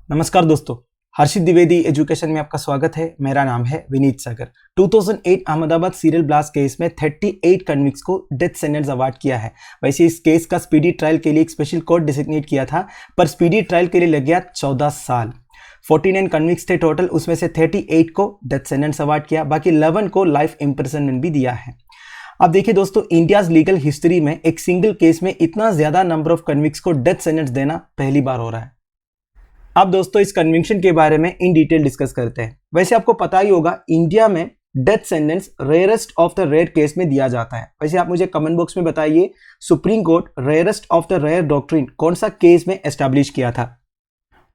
नमस्कार दोस्तों, हर्षित द्विवेदी एजुकेशन में आपका स्वागत है। मेरा नाम है विनीत सागर। 2008 अहमदाबाद सीरियल ब्लास्ट केस में 38 कन्विक्ट्स को डेथ सेंटेंस अवार्ड किया है। वैसे इस केस का स्पीडी ट्रायल के लिए एक स्पेशल कोर्ट डिजिग्नेट किया था, पर स्पीडी ट्रायल के लिए लग गया 14 साल। 49 कन्विक्ट्स थे टोटल, उसमें से 38 को डेथ सेंटेंस अवार्ड किया, बाकी 11 को लाइफ इम्प्रिजनमेंट भी दिया है। अब देखिए दोस्तों, इंडियाज लीगल हिस्ट्री में एक सिंगल केस में इतना ज्यादा नंबर ऑफ कन्विक्ट्स को डेथ सेंटेंस देना पहली बार हो रहा है। अब दोस्तों इस कन्विक्शन के बारे में इन डिटेल डिस्कस करते हैं। वैसे आपको पता ही होगा, इंडिया में death sentence rarest of the rare case में दिया जाता है। वैसे आप मुझे कमेंट बॉक्स में बताइए, supreme court rarest of the rare doctrine कौन सा केस में एस्टैब्लिश किया था।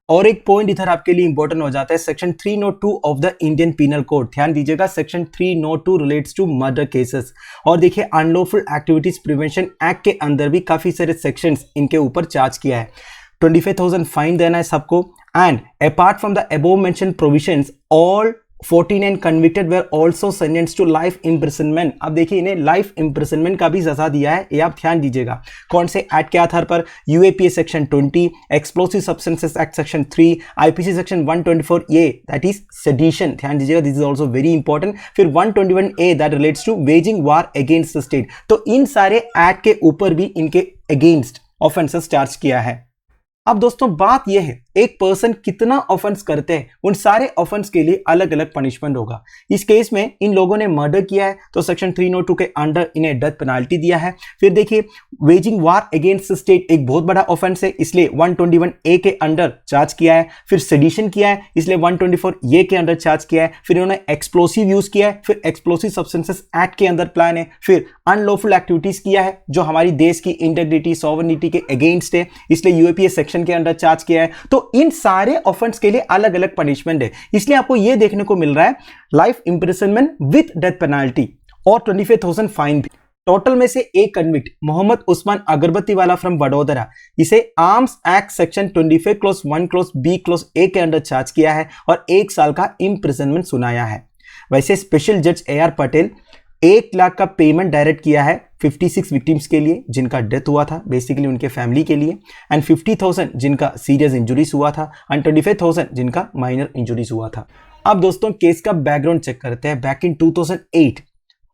और एक पॉइंट इधर आपके लिए इंपॉर्टेंट हो जाता है, section 302 of the Indian penal code. ध्यान दीजिएगा, section 302 relates to murder cases. और देखिए, अनलॉफुल एक्टिविटीज प्रिवेंशन एक्ट के अंदर भी काफी सारे सेक्शंस इनके ऊपर चार्ज किया है। 25,000 फाइन देना है सबको। And apart from the above mentioned provisions, all 49 convicted were also sentenced to life imprisonment. अब देखिए, इन्हें लाइफ इम्प्रिजनमेंट का भी सजा दिया है, ये आप ध्यान दीजिएगा। कौन से एक्ट के आधार पर? UAPA section 20, explosive substances act section 3, IPC section 124 A that is sedition. ध्यान दीजिएगा, this is also very important. फिर 121 A that relates to waging war against the state. तो इन सारे एक्ट के ऊपर भी इनके अगेंस्ट ऑफेंसेस चार्ज किया है। अब दोस्तों बात यह है, एक पर्सन कितना ऑफेंस करते हैं, उन सारे ऑफेंस के लिए अलग अलग पनिशमेंट होगा। इस केस में इन लोगों ने मर्डर किया है, तो सेक्शन 302 के अंडर इन्हें डेथ पेनाल्टी दिया है। फिर देखिए, वेजिंग वार अगेंस्ट स्टेट एक बहुत बड़ा ऑफेंस है, इसलिए 121 ए के अंडर चार्ज किया है। फिर सेडिशन किया है, इसलिए 124 ए के अंडर चार्ज किया है। फिर इन्होंने एक्सप्लोसिव यूज किया है, फिर एक्सप्लोसिव सब्सटेंसेस एक्ट के अंदर प्लान है। फिर अनलॉफुल एक्टिविटीज किया है, जो हमारी देश की इंटेग्रिटी सॉवरेनिटी के अगेंस्ट है, इसलिए यूएपीए सेक्शन के अंडर चार्ज किया है। तो इन सारे ऑफेंस के लिए अलग अलग पनिशमेंट है, इसलिए आपको यह देखने को मिल रहा है life imprisonment with death penalty और 25,000 फाइन भी। टोटल में से एक कन्विक्ट मोहम्मद उस्मान अगरबत्ती वाला फ्रॉम वडोदरा, इसे arms act section 25 clause 1 clause B clause A के अंडर चार्ज किया है और 1 साल का इंप्रिजनमेंट सुनाया है। वैसे स्पेशल जज AR पटेल 1 लाख का पेमेंट डायरेक्ट किया है 56 विक्टिम्स के लिए जिनका डेथ हुआ था, बेसिकली उनके फैमिली के लिए, एंड 50,000 जिनका सीरियस इंजुरीज हुआ था एंड 25,000 जिनका माइनर इंजुरीज हुआ था। अब दोस्तों केस का बैकग्राउंड चेक करते हैं। बैक इन 2008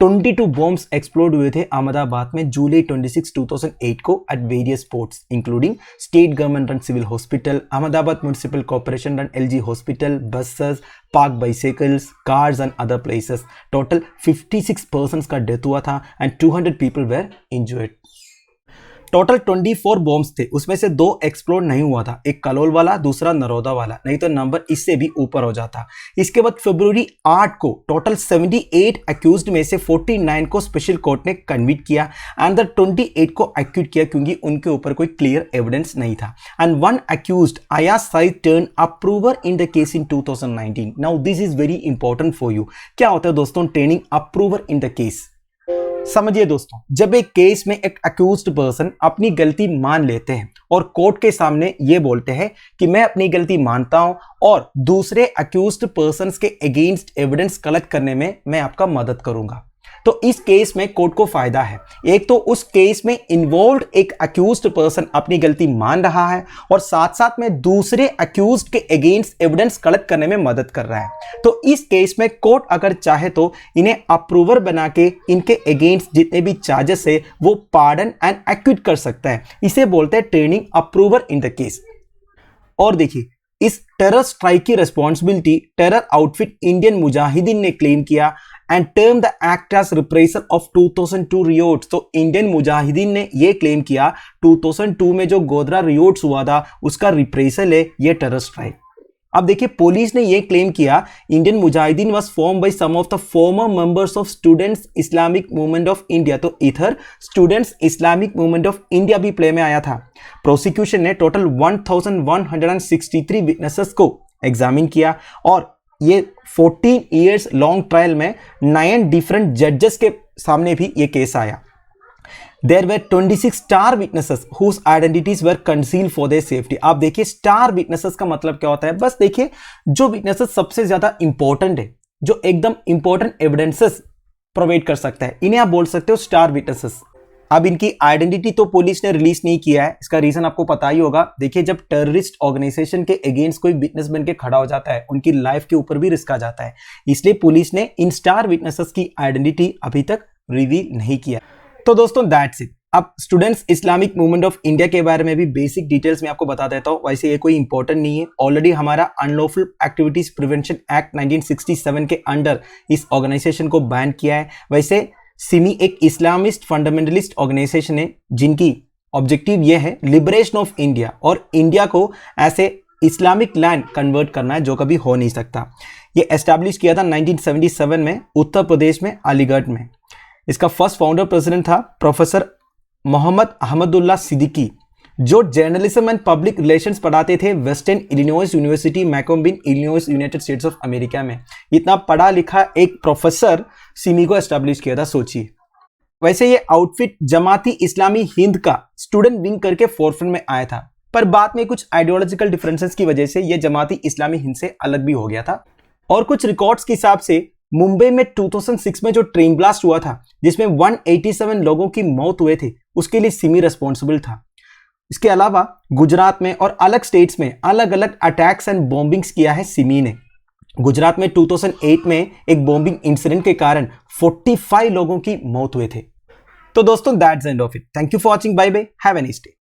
22 बॉम्ब्स एक्सप्लोड हुए थे अहमदाबाद में जुलाई 26, 2008 को at various spots including state government run civil hospital, Ahmedabad municipal corporation run LG hospital, buses, park bicycles, cars and other places. Total 56 persons का डेथ हुआ था and 200 people were injured. Total 24 bombs थे, उसमें से 2 एक्सप्लोड नहीं हुआ था, एक कलोल वाला, दूसरा नरोदा वाला, नहीं तो नंबर इससे भी ऊपर हो जाता। इसके बाद फरवरी 8 को टोटल 78 अक्यूज्ड में से 49 को स्पेशल कोर्ट ने कन्विक्ट किया एंड द 28 को एक्यूट किया क्योंकि उनके ऊपर कोई क्लियर एविडेंस नहीं था। And 1 accused Ayaz Saeed turn approver in the case in 2019। Now this is very important for you. क्या होता है दोस्तों turning approver in the case? समझिए दोस्तों, जब एक केस में एक अक्यूज्ड पर्सन अपनी गलती मान लेते हैं और कोर्ट के सामने ये बोलते हैं कि मैं अपनी गलती मानता हूं और दूसरे अक्यूज्ड पर्सन्स के अगेंस्ट एविडेंस कलेक्ट करने में मैं आपका मदद करूंगा, तो इस केस में कोर्ट को फायदा है। एक तो उस केस में इन्वॉल्व्ड एक अक्यूज्ड पर्सन अपनी गलती मान रहा है और साथ साथ में दूसरे अक्यूज्ड के अगेंस्ट एविडेंस कलेक्ट करने में मदद कर रहा है। तो इस केस में कोर्ट अगर चाहे तो इन्हें अप्रूवर बना के इनके अगेंस्ट जितने भी चार्जेस है वो पार्डन एंड एक्विट कर सकता है। इसे बोलते हैं turning approver in the case. और देखिए, इस टेरर स्ट्राइक की responsibility terror outfit Indian Mujahideen ने क्लेम किया and term the act as reprisal of 2002 riots. तो इंडियन मुजाहिदीन ने यह क्लेम किया 2002 में जो गोधरा रियोट्स हुआ था उसका रिप्रेसल है ये टेरर स्ट्राइक। अब देखिए, पुलिस ने यह क्लेम किया Indian Mujahideen was form by some of the former members of students Islamic movement of India. तो इधर students Islamic movement of India भी प्ले में आया था। प्रोसिक्यूशन ने टोटल 1163 विटनेसेस को एग्जामिन किया और ये 14 इयर्स लॉन्ग ट्रायल में 9 डिफरेंट जजेस के सामने भी ये केस आया। There were 26 star witnesses whose identities were concealed for their safety। आप देखिए, स्टार विटनेसेस का मतलब क्या होता है? बस देखिए, जो विटनेसेस सबसे ज्यादा इंपॉर्टेंट है, जो एकदम इंपॉर्टेंट एविडेंसेस प्रोवाइड कर सकता है, इन्हें आप बोल सकते हो स्टार विटनेसेस। अब इनकी आइडेंटिटी तो पुलिस ने रिलीज नहीं किया है, इसका रीजन आपको पता ही होगा। देखिए, जब टेररिस्ट ऑर्गेनाइजेशन के अगेंस्ट कोई विटनेस बन के खड़ा हो जाता है, उनकी लाइफ के ऊपर भी रिस्क आ जाता है, इसलिए पुलिस ने इन स्टार विटनेसेस की आइडेंटिटी अभी तक रिवील नहीं किया। तो दोस्तों दैट्स इट। अब students, Islamic movement of India के बारे में भी बेसिक डिटेल्स में आपको बता देता हूँ। वैसे ये कोई इंपॉर्टेंट नहीं है, ऑलरेडी हमारा अनलॉफुल एक्टिविटीज प्रिवेंशन एक्ट 1967 के अंडर इस ऑर्गेनाइजेशन को बैन किया है। वैसे सिमी एक इस्लामिस्ट फंडामेंटलिस्ट ऑर्गेनाइजेशन है जिनकी ऑब्जेक्टिव यह है लिबरेशन ऑफ इंडिया और इंडिया को ऐसे इस्लामिक लैंड कन्वर्ट करना है जो कभी हो नहीं सकता। ये एस्टैब्लिश किया था 1977 में उत्तर प्रदेश में अलीगढ़ में। इसका फर्स्ट फाउंडर प्रेसिडेंट था प्रोफेसर मोहम्मद अहमदुल्ला सिद्दीकी, जो जर्नलिज्म एंड पब्लिक रिलेशंस पढ़ाते थे Western Illinois University Macomb in Illinois United States of America में। इतना पढ़ा लिखा एक प्रोफेसर सिमी को एस्टैब्लिश किया था, सोचिए। वैसे ये आउटफिट जमाती इस्लामी हिंद का स्टूडेंट विंग करके फोरफ्रंट में आया था, पर बाद में कुछ आइडियोलॉजिकल डिफरेंसेस की वजह से ये जमाती इस्लामी हिंद से अलग भी हो गया था। और कुछ रिकॉर्ड्स के हिसाब से मुंबई में 2006 में जो ट्रेन ब्लास्ट हुआ था जिसमें 187 लोगों की मौत हुए थे, उसके लिए सिमी रिस्पॉन्सिबल था। इसके अलावा गुजरात में और अलग स्टेट्स में अलग अलग अटैक्स एंड बॉम्बिंग्स किया है सिमी ने। गुजरात में 2008 में एक बॉम्बिंग इंसिडेंट के कारण 45 लोगों की मौत हुए थे। तो दोस्तों that's end of it. Thank you for watching. Bye bye, have a nice day.